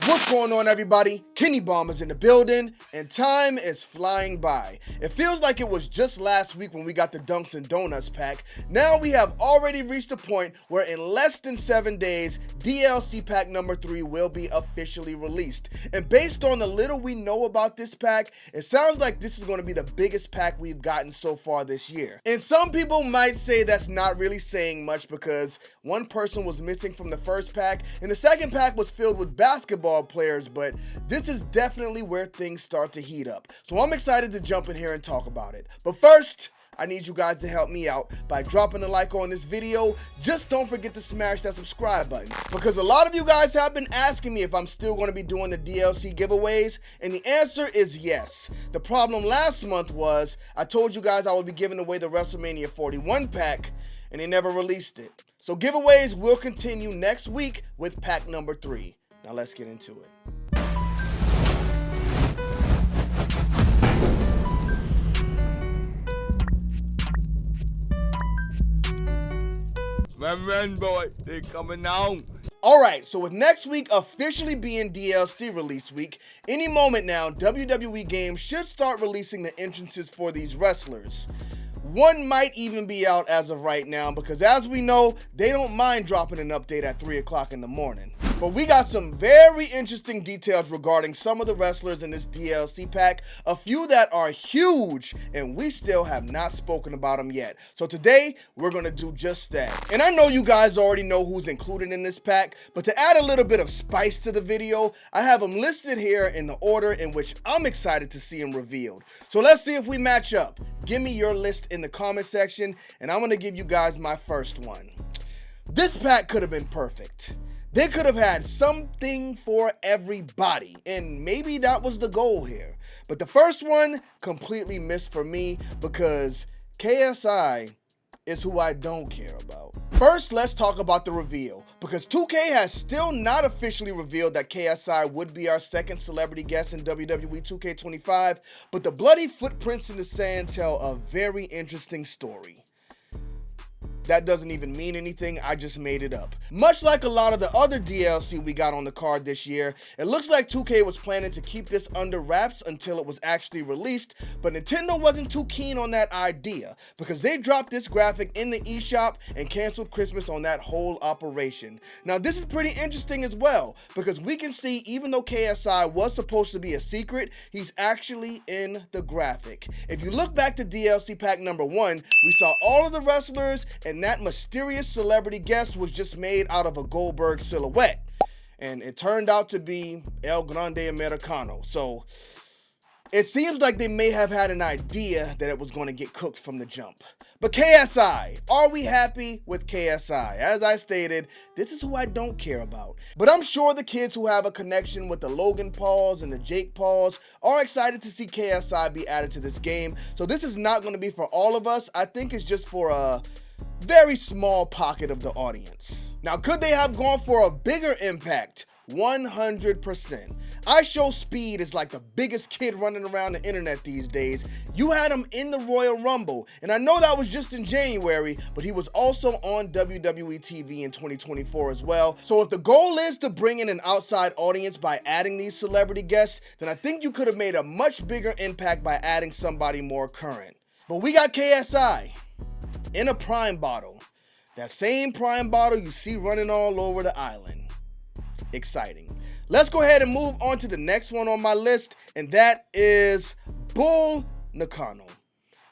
What's going on, everybody? Kennybombx is in the building, and time is flying by. It feels like it was just last week when we got the Dunks and Donuts pack. Now we have already reached a point where in less than 7 days, DLC pack number 3 will be officially released. And based on the little we know about this pack, it sounds like this is going to be the biggest pack we've gotten so far this year. And some people might say that's not really saying much because one person was missing from the first pack, and the second pack was filled with basketball players, but this is definitely where things start to heat up. So I'm excited to jump in here and talk about it. But first, I need you guys to help me out by dropping a like on this video. Just don't forget to smash that subscribe button, because a lot of you guys have been asking me if I'm still going to be doing the DLC giveaways, and the answer is yes. The problem last month was I told you guys I would be giving away the WrestleMania 41 pack, and they never released it. So giveaways will continue next week with pack number 3. Now let's get into it. Run, boy, they coming on. Alright, so with next week officially being DLC release week, any moment now, WWE Games should start releasing the entrances for these wrestlers. One might even be out as of right now, because as we know, they don't mind dropping an update at 3 o'clock in the morning. But we got some very interesting details regarding some of the wrestlers in this DLC pack, a few that are huge, and we still have not spoken about them yet. So today, we're gonna do just that. And I know you guys already know who's included in this pack, but to add a little bit of spice to the video, I have them listed here in the order in which I'm excited to see them revealed. So let's see if we match up. Give me your list in the comment section, and I'm gonna give you guys my first one. This pack could have been perfect. They could have had something for everybody, and maybe that was the goal here. But the first one completely missed for me, because KSI is who I don't care about. First, let's talk about the reveal, because 2K has still not officially revealed that KSI would be our second celebrity guest in WWE 2K25, but the bloody footprints in the sand tell a very interesting story. That doesn't even mean anything, I just made it up. Much like a lot of the other DLC we got on the card this year, it looks like 2K was planning to keep this under wraps until it was actually released, but Nintendo wasn't too keen on that idea, because they dropped this graphic in the eShop and canceled Christmas on that whole operation. Now this is pretty interesting as well, because we can see even though KSI was supposed to be a secret, he's actually in the graphic. If you look back to DLC pack number 1, we saw all of the wrestlers, and that mysterious celebrity guest was just made out of a Goldberg silhouette. And it turned out to be El Grande Americano. So it seems like they may have had an idea that it was going to get cooked from the jump. But KSI, are we happy with KSI? As I stated, this is who I don't care about. But I'm sure the kids who have a connection with the Logan Pauls and the Jake Pauls are excited to see KSI be added to this game. So this is not going to be for all of us. I think it's just for a very small pocket of the audience. Now, could they have gone for a bigger impact? 100%. iShowSpeed is like the biggest kid running around the internet these days. You had him in the Royal Rumble, and I know that was just in January, but he was also on WWE TV in 2024 as well. So if the goal is to bring in an outside audience by adding these celebrity guests, then I think you could have made a much bigger impact by adding somebody more current. But we got KSI in a prime bottle. That same prime bottle you see running all over the island. Exciting. Let's go ahead and move on to the next one on my list, and that is Bull Nakano.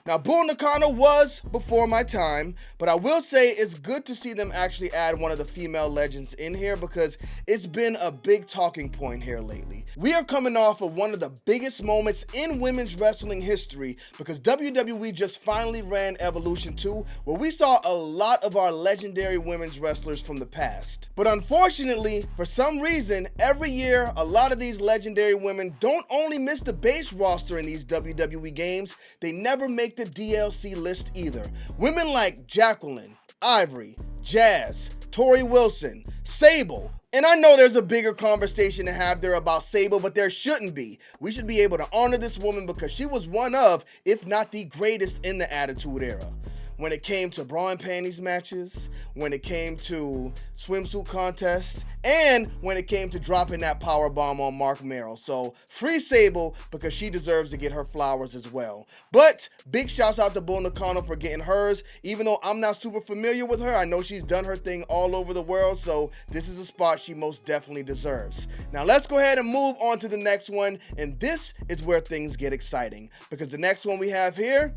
Now, Bull Nakano was before my time, but I will say it's good to see them actually add one of the female legends in here, because it's been a big talking point here lately. We are coming off of one of the biggest moments in women's wrestling history, because WWE just finally ran Evolution 2, where we saw a lot of our legendary women's wrestlers from the past. But unfortunately, for some reason, every year, a lot of these legendary women don't only miss the base roster in these WWE games, they never make the DLC list either. Women like Jacqueline, Ivory, Jazz, Tori Wilson, Sable, and I know there's a bigger conversation to have there about Sable, but there shouldn't be. We should be able to honor this woman because she was one of, if not the greatest in the Attitude Era. when it came to bra and panties matches, when it came to swimsuit contests, and when it came to dropping that power bomb on Mark Merrill. So free Sable, because she deserves to get her flowers as well. But big shouts out to Bull Nakano for getting hers. Even though I'm not super familiar with her, I know she's done her thing all over the world, so this is a spot she most definitely deserves. Now let's go ahead and move on to the next one, and this is where things get exciting, because the next one we have here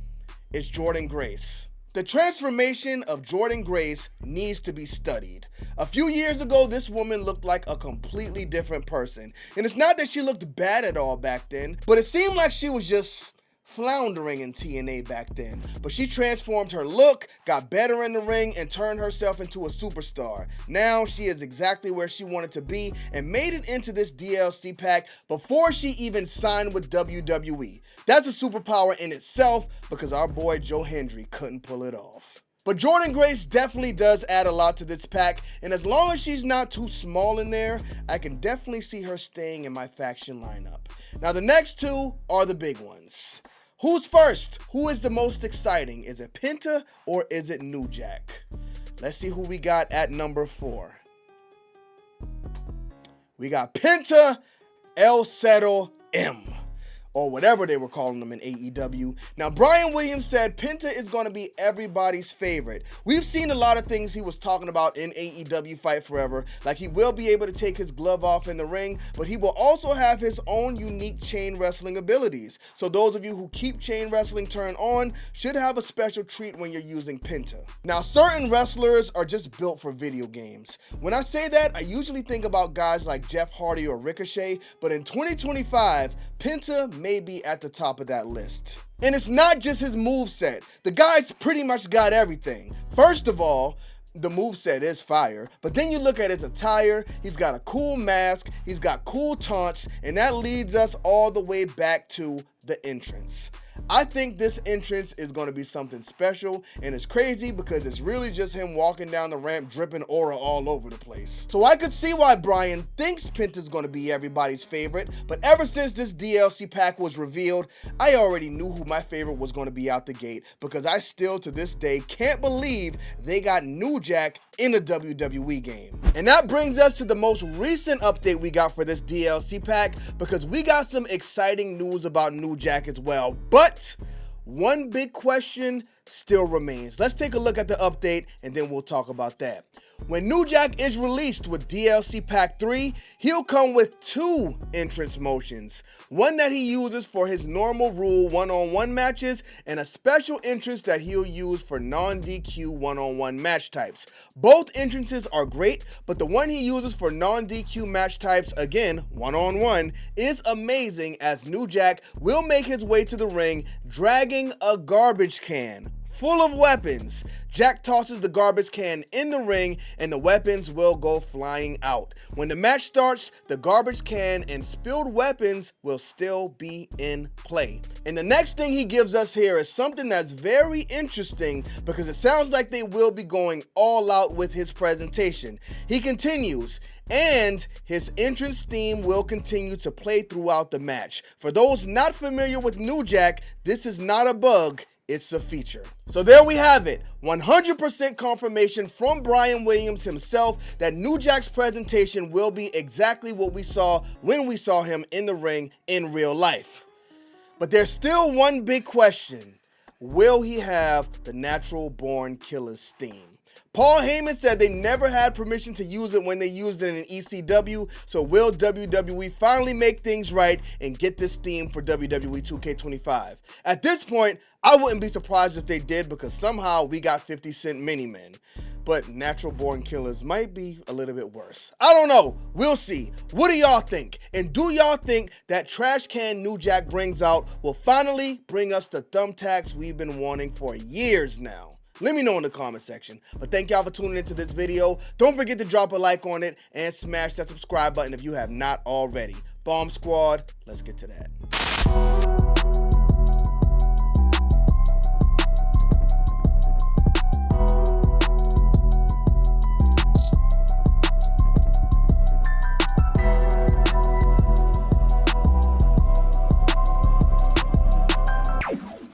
is Jordynne Grace. The transformation of Jordynne Grace needs to be studied. A few years ago, this woman looked like a completely different person. And it's not that she looked bad at all back then, but it seemed like she was just floundering in TNA back then. But she transformed her look, got better in the ring, and turned herself into a superstar. Now she is exactly where she wanted to be and made it into this DLC pack before she even signed with WWE. That's a superpower in itself, because our boy Joe Hendry couldn't pull it off. But Jordynne Grace definitely does add a lot to this pack, and as long as she's not too small in there, I can definitely see her staying in my faction lineup. Now the next two are the big ones. Who's first? Who is the most exciting? Is it Penta or is it New Jack? Let's see who we got at number 4. We got Penta El Zero M, or whatever they were calling them in AEW. Now, Brian Williams said Penta is going to be everybody's favorite. We've seen a lot of things he was talking about in AEW Fight Forever, like he will be able to take his glove off in the ring, but he will also have his own unique chain wrestling abilities. So those of you who keep chain wrestling turned on should have a special treat when you're using Penta. Now, certain wrestlers are just built for video games. When I say that, I usually think about guys like Jeff Hardy or Ricochet, but in 2025, Penta may be at the top of that list. And it's not just his moveset. The guy's pretty much got everything. First of all, the moveset is fire, but then you look at his attire, he's got a cool mask, he's got cool taunts, and that leads us all the way back to the entrance. I think this entrance is going to be something special, and it's crazy because it's really just him walking down the ramp dripping aura all over the place. So I could see why Brian thinks Penta's going to be everybody's favorite, but ever since this DLC pack was revealed, I already knew who my favorite was going to be out the gate, because I still to this day can't believe they got New Jack in a WWE game. And that brings us to the most recent update we got for this DLC pack, because we got some exciting news about New Jack as well. But one big question still remains. Let's take a look at the update and then we'll talk about that. When New Jack is released with DLC Pack 3, he'll come with 2 entrance motions. One that he uses for his normal rule one-on-one matches, and a special entrance that he'll use for non-DQ one-on-one match types. Both entrances are great, but the one he uses for non-DQ match types, again, one-on-one, is amazing, as New Jack will make his way to the ring dragging a garbage can full of weapons. Jack tosses the garbage can in the ring and the weapons will go flying out. When the match starts, the garbage can and spilled weapons will still be in play. And the next thing he gives us here is something that's very interesting, because it sounds like they will be going all out with his presentation. He continues, and his entrance theme will continue to play throughout the match. For those not familiar with New Jack, this is not a bug, it's a feature. So there we have it, 100% confirmation from Brian Williams himself that New Jack's presentation will be exactly what we saw when we saw him in the ring in real life. But there's still one big question. Will he have the Natural Born Killers theme? Paul Heyman said they never had permission to use it when they used it in ECW, so will WWE finally make things right and get this theme for WWE 2K25? At this point, I wouldn't be surprised if they did, because somehow we got 50 Cent Mini-Men. But Natural Born Killers might be a little bit worse. I don't know. We'll see. What do y'all think? And do y'all think that trash can New Jack brings out will finally bring us the thumbtacks we've been wanting for years now? Let me know in the comment section. But thank y'all for tuning into this video. Don't forget to drop a like on it and smash that subscribe button if you have not already. Bomb Squad, let's get to that.